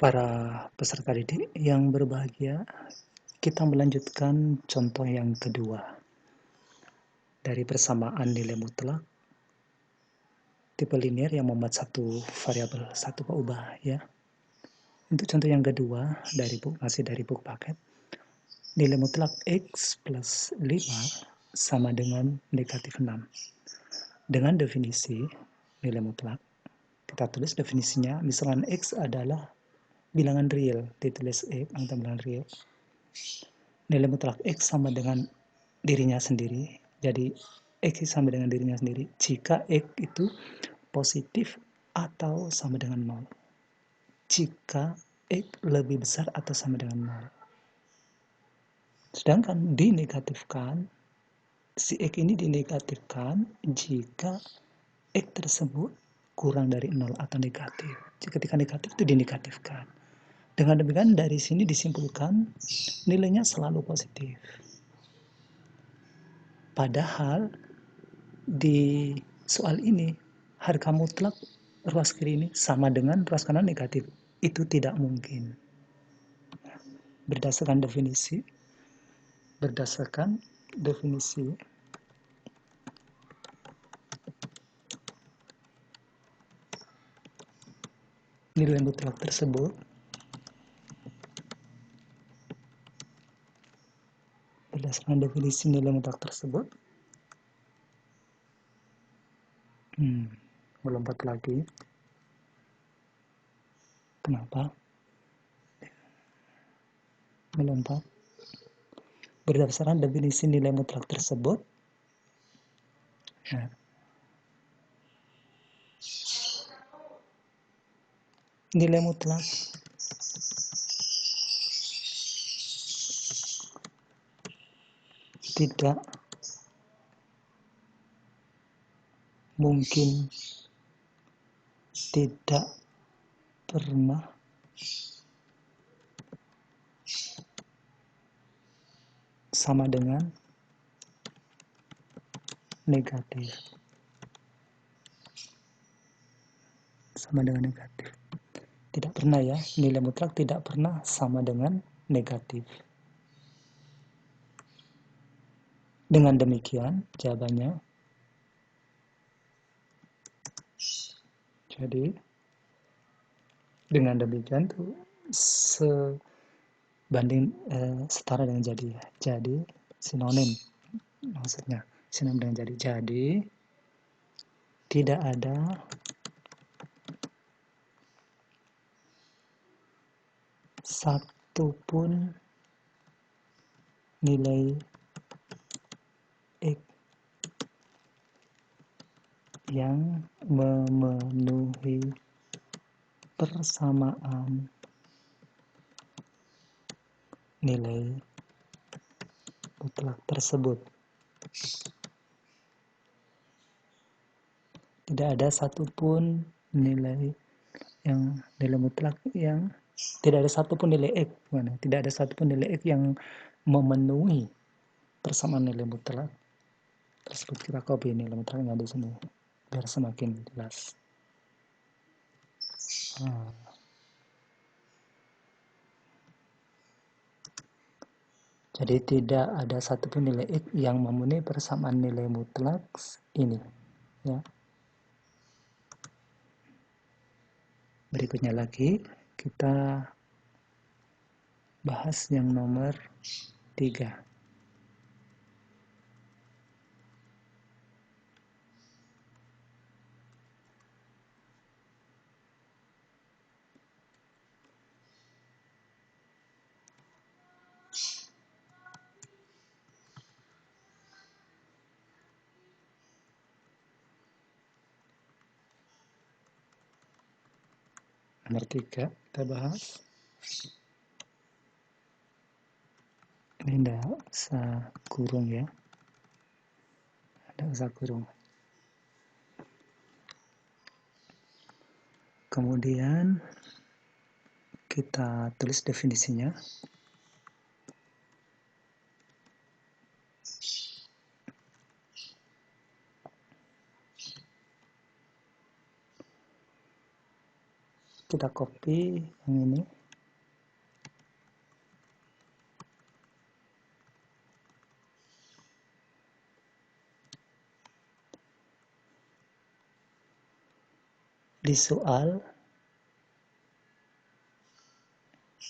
Para peserta didik yang berbahagia, kita melanjutkan contoh yang kedua dari persamaan nilai mutlak tipe linear yang memuat satu variabel, satu ubah ya. Untuk contoh yang kedua masih dari buku paket, nilai mutlak X plus 5 sama dengan negatif 6. Dengan definisi nilai mutlak, kita tulis definisinya, misalkan X adalah bilangan real, ditulis X angka bilangan real. Nilai mutlak X sama dengan dirinya sendiri, jadi X sama dengan dirinya sendiri jika X itu positif atau sama dengan 0. Jika X lebih besar atau sama dengan 0. Sedangkan dinegatifkan, si X ini dinegatifkan jika X tersebut kurang dari 0 atau negatif. Ketika negatif itu dinegatifkan. Dengan demikian dari sini disimpulkan nilainya selalu positif. Padahal di soal ini harga mutlak ruas kiri ini sama dengan ruas kanan negatif. Itu tidak mungkin. Berdasarkan definisi nilai mutlak tersebut melompat lagi. Kenapa melompat? Berdasarkan definisi nilai mutlak tersebut ya, nilai mutlak tidak mungkin, tidak pernah sama dengan negatif. Sama dengan negatif. Tidak pernah ya, nilai mutlak tidak pernah sama dengan negatif. Dengan demikian, jawabannya. Jadi, dengan demikian tuh setara dengan jadi ya. Jadi, sinonim maksudnya. Sinonim dengan jadi. Jadi, tidak ada satupun nilai X yang memenuhi persamaan nilai mutlak tersebut. Tidak ada satupun nilai mutlak yang tidak ada satupun nilai X, tidak ada satupun nilai X yang memenuhi persamaan nilai mutlak tersebut. Kita copy nilai mutlaknya di sini biar semakin jelas. Jadi tidak ada satupun nilai X yang memenuhi persamaan nilai mutlak ini ya. Berikutnya lagi kita bahas yang nomor 3. Nomor 3 kita bahas. Ini enggak usah kurung ya. Enggak usah kurung. Kemudian kita tulis definisinya. kita copy yang ini. Di soal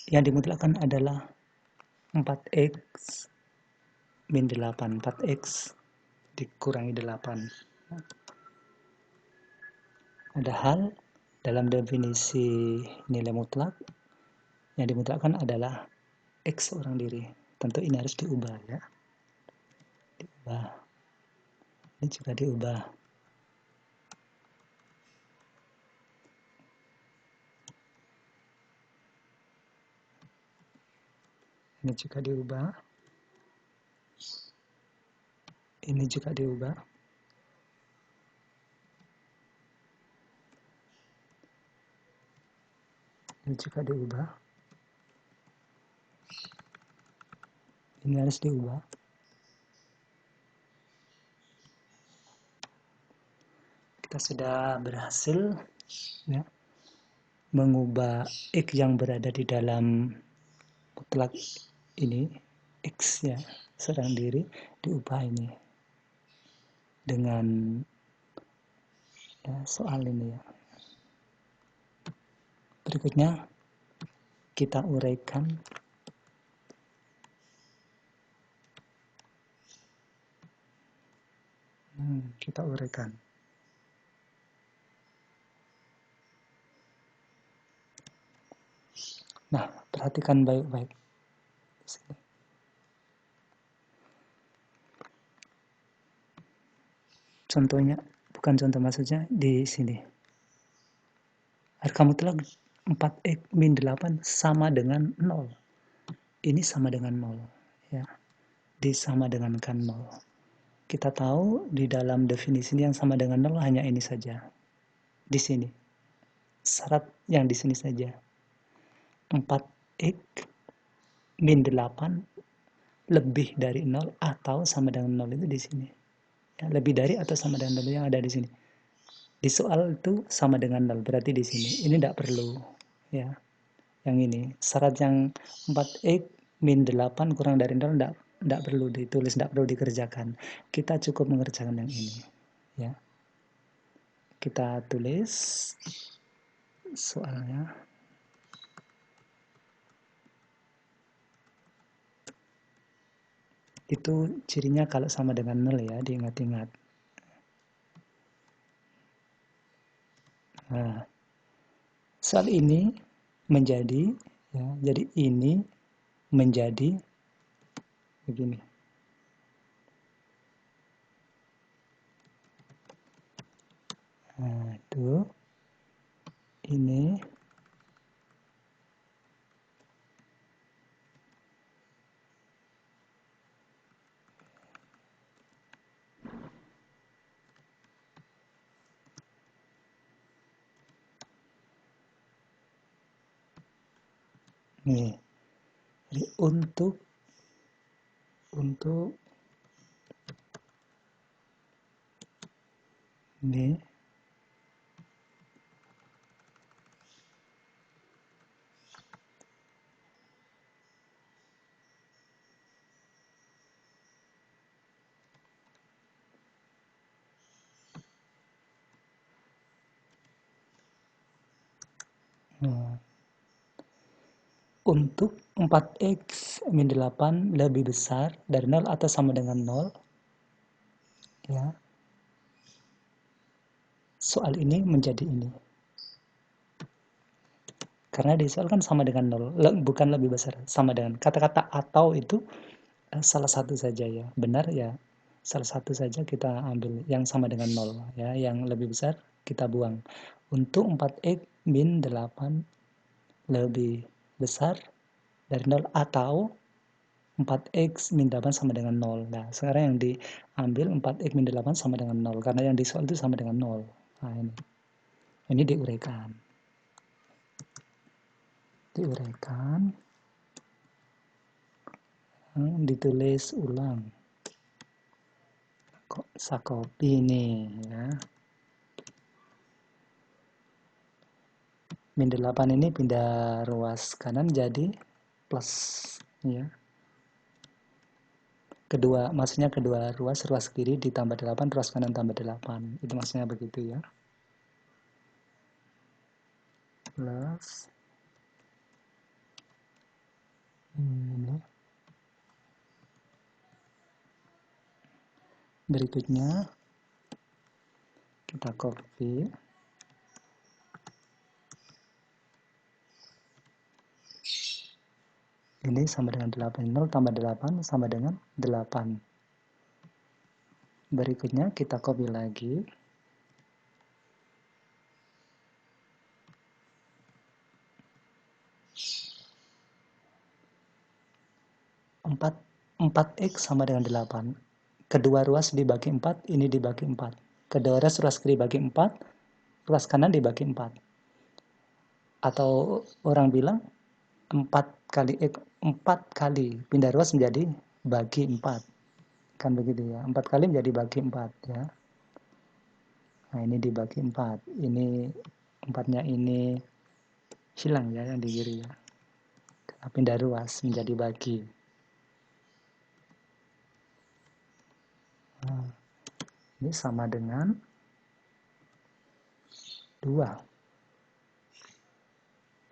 yang dimutlakkan adalah 4x min 8, 4x dikurangi 8. Padahal dalam definisi nilai mutlak yang dimutlakkan adalah x seorang diri. Tentu ini harus diubah ya. Diubah. Ini juga diubah. Ini juga diubah. Ini juga diubah. Ini juga diubah. Ini harus diubah. Kita sudah berhasil ya, mengubah x yang berada di dalam mutlak ini, x ya, seorang diri, diubah ini dengan ya, soal ini ya. Berikutnya kita uraikan Nah, perhatikan baik-baik. Contohnya, bukan contoh, maksudnya di sini. Harga mutlak 4x min 8 sama dengan 0. Ini sama dengan 0. Ya. Disama dengankan 0. Kita tahu di dalam definisi yang sama dengan 0 hanya ini saja. Di sini. Syarat yang di sini saja. 4x min 8 lebih dari 0 atau sama dengan 0 itu di sini. Ya, lebih dari atau sama dengan 0 yang ada di sini. Di soal itu sama dengan 0, berarti di sini. Ini tidak perlu. Ya. Yang ini. Syarat yang 4x min 8 kurang dari 0 tidak perlu ditulis, tidak perlu dikerjakan. Kita cukup mengerjakan yang ini. Ya. Kita tulis soalnya. Itu cirinya kalau sama dengan 0 ya, diingat-ingat. Nah, soal ini menjadi, ya, jadi ini menjadi begini. Nah, itu ini nih. Jadi untuk ini untuk 4x min 8 lebih besar dari 0 atau sama dengan 0, ya, soal ini menjadi ini. Karena di soal kan sama dengan 0, bukan lebih besar, sama dengan. Kata-kata atau itu salah satu saja ya, benar ya, salah satu saja kita ambil yang sama dengan 0 ya, yang lebih besar kita buang. Untuk 4x min 8 lebih besar dari 0 atau 4x min 8 sama dengan 0. Nah, sekarang yang diambil 4x min 8 sama dengan 0 karena yang di soal itu sama dengan 0. Nah, ini diuraikan. Ditulis ulang. Kok saya copy nih ya. Min 8 ini pindah ruas kanan jadi plus, ya. Maksudnya kedua ruas kiri ditambah 8, ruas kanan tambah 8. Itu maksudnya begitu ya. Plus ini. Berikutnya kita copy. Ini sama dengan 8. 0 tambah 8 sama dengan 8. Berikutnya kita copy lagi. 4x sama dengan 8. Kedua ruas dibagi 4, ini dibagi 4. Kedua ruas kiri dibagi 4, ruas kanan dibagi 4. Atau orang bilang 4 kali pindah ruas menjadi bagi 4. Kan begitu ya. 4 kali menjadi bagi 4 ya. Nah, ini dibagi 4. Ini 4-nya ini hilang ya yang di kiri ya. Pindah ruas menjadi bagi. Nah, ini sama dengan 2.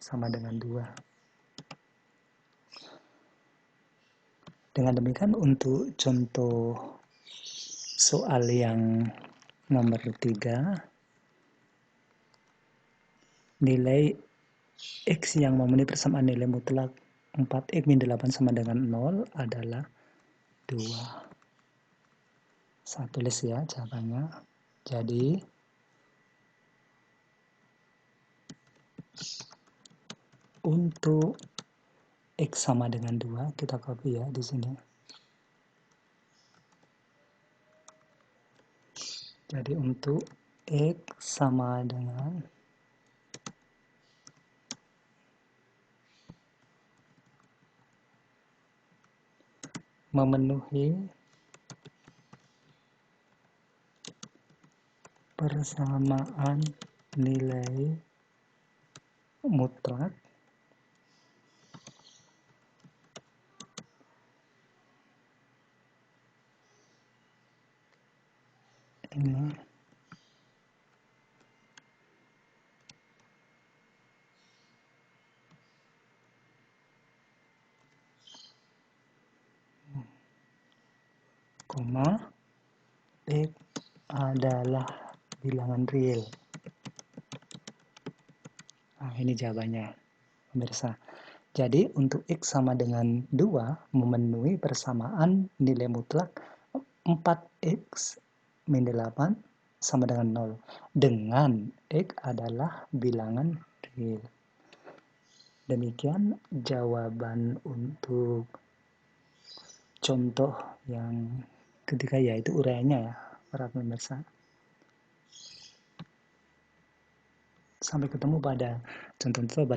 Sama dengan 2. Dengan demikian untuk contoh soal yang nomor 3, nilai X yang memenuhi persamaan nilai mutlak 4X min 8 sama dengan 0 adalah 2. Saya tulis ya jawabannya. Jadi untuk X sama dengan 2, kita copy ya di sini. Jadi untuk X sama dengan memenuhi persamaan nilai mutlak ini koma X adalah bilangan real. Nah, ini jawabannya pemirsa. Jadi untuk X sama dengan 2 memenuhi persamaan nilai mutlak 4X min 8 sama dengan 0 dengan X adalah bilangan real. Demikian jawaban untuk contoh yang ketiga, yaitu uraiannya ya para pemirsa. Sampai ketemu pada contoh-contoh pada